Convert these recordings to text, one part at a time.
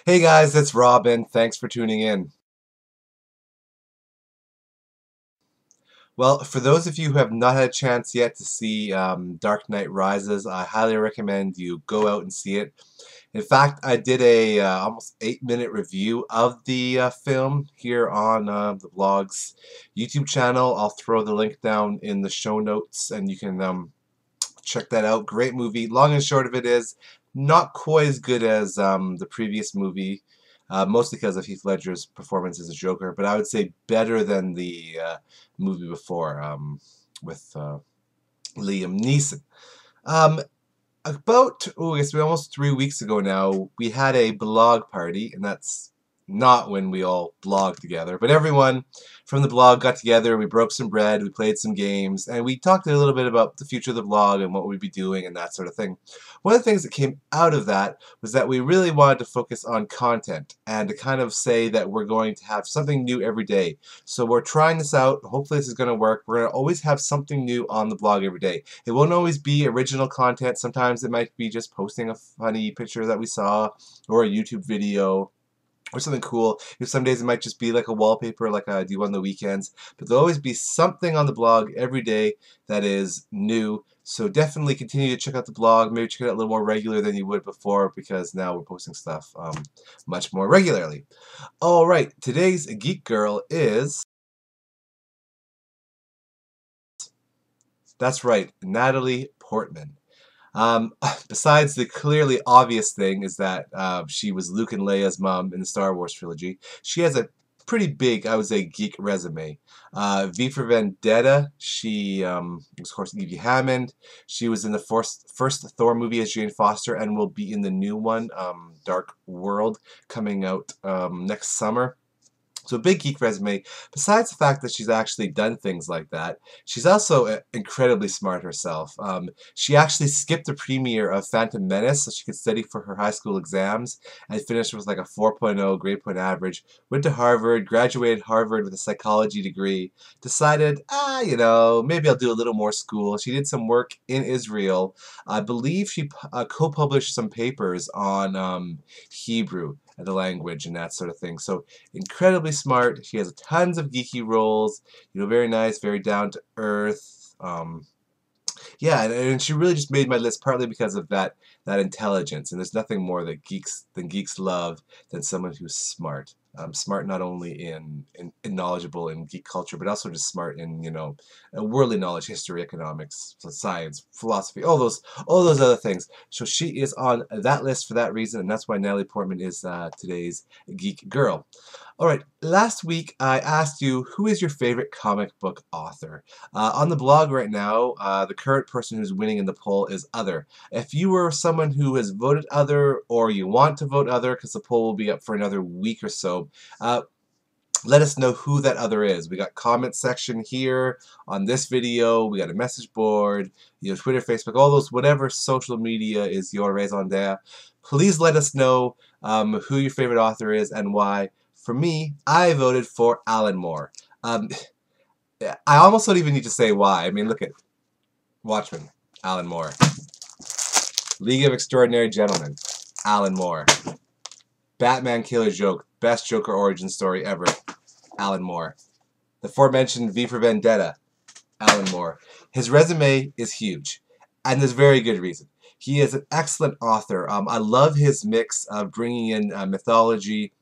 Hey guys, it's Robin. Thanks for tuning in. Well, for those of you who have not had a chance yet to see Dark Knight Rises, I highly recommend you go out and see it. In fact, I did a almost 8-minute review of the film here on the blog's YouTube channel. I'll throw the link down in the show notes, and you can check that out. Great movie. Long and short of it is not quite as good as the previous movie, mostly because of Heath Ledger's performance as a Joker, but I would say better than the movie before with Liam Neeson. Um, I guess almost 3 weeks ago now, we had a blog party, and that's not when we all blog together, but everyone from the blog got together, we broke some bread, we played some games, and we talked a little bit about the future of the blog and what we'd be doing and that sort of thing. One of the things that came out of that was that we really wanted to focus on content and to kind of say that we're going to have something new every day. So we're trying this out. Hopefully this is going to work. We're going to always have something new on the blog every day. It won't always be original content. Sometimes it might be just posting a funny picture that we saw or a YouTube video or something cool. Some days it might just be like a wallpaper like I do on the weekends. But there'll always be something on the blog every day that is new. So definitely continue to check out the blog. Maybe check it out a little more regular than you would before, because now we're posting stuff much more regularly. Alright, today's Geek Girl is... That's right, Natalie Portman. Besides the clearly obvious thing is that she was Luke and Leia's mom in the Star Wars trilogy, she has a pretty big, I would say, geek resume. V for Vendetta, she was, of course, Evie Hammond. She was in the first Thor movie as Jane Foster and will be in the new one, Dark World, coming out next summer. So a big geek resume. Besides the fact that she's actually done things like that, she's also incredibly smart herself. She actually skipped the premiere of Phantom Menace so she could study for her high school exams and finished with like a 4.0 grade point average. Went to Harvard, graduated Harvard with a psychology degree, decided, maybe I'll do a little more school. She did some work in Israel. I believe she co-published some papers on Hebrew, the language and that sort of thing. So incredibly smart. She has tons of geeky roles. Very nice, very down to earth. Yeah, and she really just made my list partly because of that intelligence. And there's nothing more that geeks love than someone who's smart. Smart not only in knowledgeable in geek culture, but also just smart in worldly knowledge, history, economics, science, philosophy, all those other things. So she is on that list for that reason, and that's why Natalie Portman is today's geek girl. All right, last week I asked you, who is your favorite comic book author? On the blog right now, the current person who's winning in the poll is Other. If you were someone who has voted Other, or you want to vote Other, because the poll will be up for another week or so, let us know who that Other is. We got comment section here on this video. We got a message board, Twitter, Facebook, all those, whatever social media is your raison d'etre. Please let us know who your favorite author is and why. For me, I voted for Alan Moore. I almost don't even need to say why. I mean, look at Watchmen, Alan Moore. League of Extraordinary Gentlemen, Alan Moore. Batman Killer Joke, best Joker origin story ever, Alan Moore. The aforementioned V for Vendetta, Alan Moore. His resume is huge, and there's very good reason. He is an excellent author. I love his mix of bringing in mythology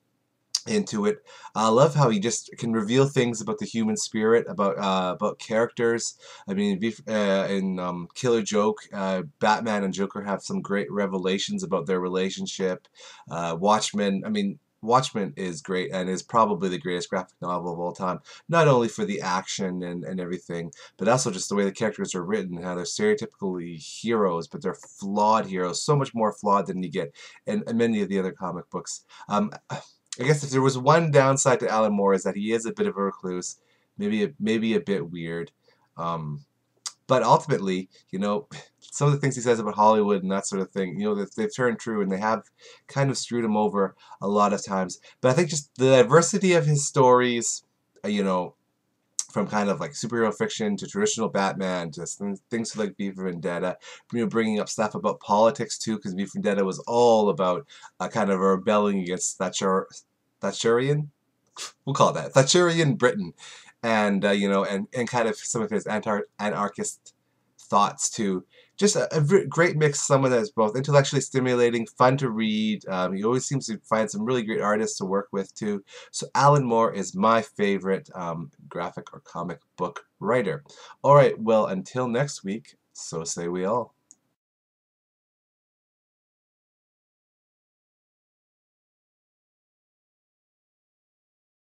into it. I love how he just can reveal things about the human spirit, about characters. I mean, in Killer Joke, Batman and Joker have some great revelations about their relationship. Watchmen, I mean, Watchmen is great and is probably the greatest graphic novel of all time. Not only for the action and everything, but also just the way the characters are written, how they're stereotypically heroes, but they're flawed heroes, so much more flawed than you get in many of the other comic books. I guess if there was one downside to Alan Moore is that he is a bit of a recluse, maybe a bit weird, but ultimately, some of the things he says about Hollywood and that sort of thing, they've turned true, and they have kind of screwed him over a lot of times. But I think just the diversity of his stories, from kind of like superhero fiction to traditional Batman to things like V for Vendetta, bringing up stuff about politics too, because V for Vendetta was all about kind of a rebelling against Thatcherian, we'll call it that, Thatcherian Britain, and and kind of some of his anarchist thoughts too. Just a great mix. Someone that's both intellectually stimulating, fun to read. He always seems to find some really great artists to work with too. So Alan Moore is my favorite graphic or comic book writer. All right, well, until next week, so say we all.